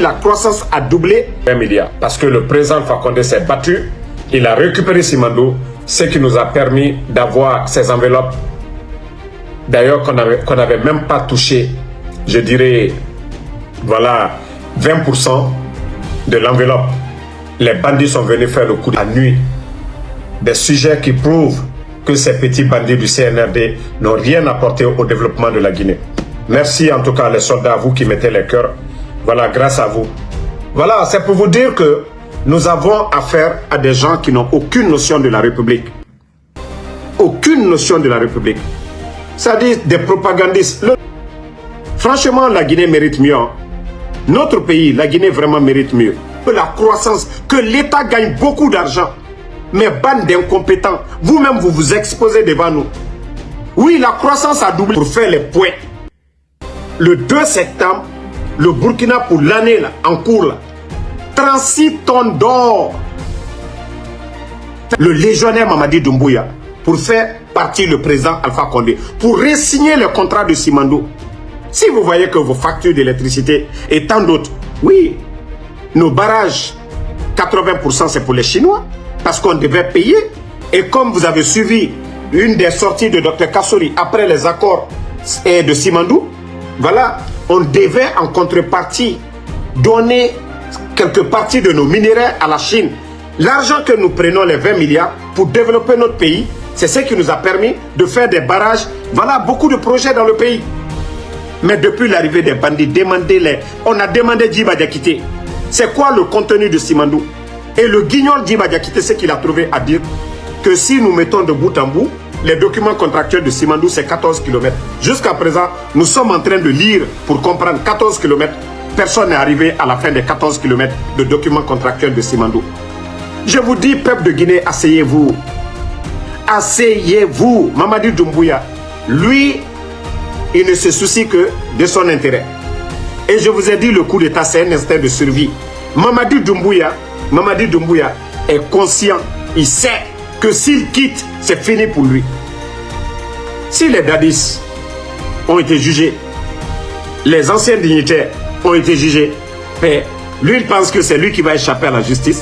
la croissance a doublé, 20 milliards. Parce que le président Alpha Condé s'est battu, il a récupéré Simandou, ce qui nous a permis d'avoir ces enveloppes, d'ailleurs qu'on n'avait même pas touché, je dirais, voilà, 20% de l'enveloppe. Les bandits sont venus faire le coup de la nuit. Des sujets qui prouvent que ces petits bandits du CNRD n'ont rien apporté au développement de la Guinée. Merci en tout cas les soldats, vous qui mettez les cœurs. Voilà, grâce à vous. Voilà, c'est pour vous dire que nous avons affaire à des gens qui n'ont aucune notion de la République. Aucune notion de la République. C'est-à-dire des propagandistes. Franchement, la Guinée mérite mieux. Hein. Notre pays, la Guinée, vraiment mérite mieux. Que la croissance, que l'État gagne beaucoup d'argent. Mais bande d'incompétents, vous-même, vous vous exposez devant nous. Oui, la croissance a doublé pour faire les points. Le 2 septembre, le Burkina, pour l'année en cours, 36 tonnes d'or. Le légionnaire Mamadi Doumbouya, pour faire partir le président Alpha Condé, pour re-signer le contrat de Simandou. Si vous voyez que vos factures d'électricité et tant d'autres, oui, nos barrages, 80% c'est pour les Chinois, parce qu'on devait payer. Et comme vous avez suivi une des sorties de Dr Kassori après les accords de Simandou, voilà, on devait en contrepartie donner quelques parties de nos minéraux à la Chine. L'argent que nous prenons, les 20 milliards, pour développer notre pays, c'est ce qui nous a permis de faire des barrages. Voilà, beaucoup de projets dans le pays. Mais depuis l'arrivée des bandits, on a demandé Djiba Diakité. C'est quoi le contenu de Simandou? Et le guignol Djiba Diakité, c'est qu'il a trouvé à dire que si nous mettons de bout en bout, les documents contractuels de Simandou, c'est 14 km. Jusqu'à présent, nous sommes en train de lire pour comprendre 14 km. Personne n'est arrivé à la fin des 14 km de documents contractuels de Simandou. Je vous dis, peuple de Guinée, asseyez-vous. Asseyez-vous. Mamadi Doumbouya, lui, il ne se soucie que de son intérêt. Et je vous ai dit, le coup d'État, c'est un instinct de survie. Mamadi Doumbouya est conscient. Il sait que s'il quitte, c'est fini pour lui. Si les dadis ont été jugés, les anciens dignitaires ont été jugés, mais lui, il pense que c'est lui qui va échapper à la justice.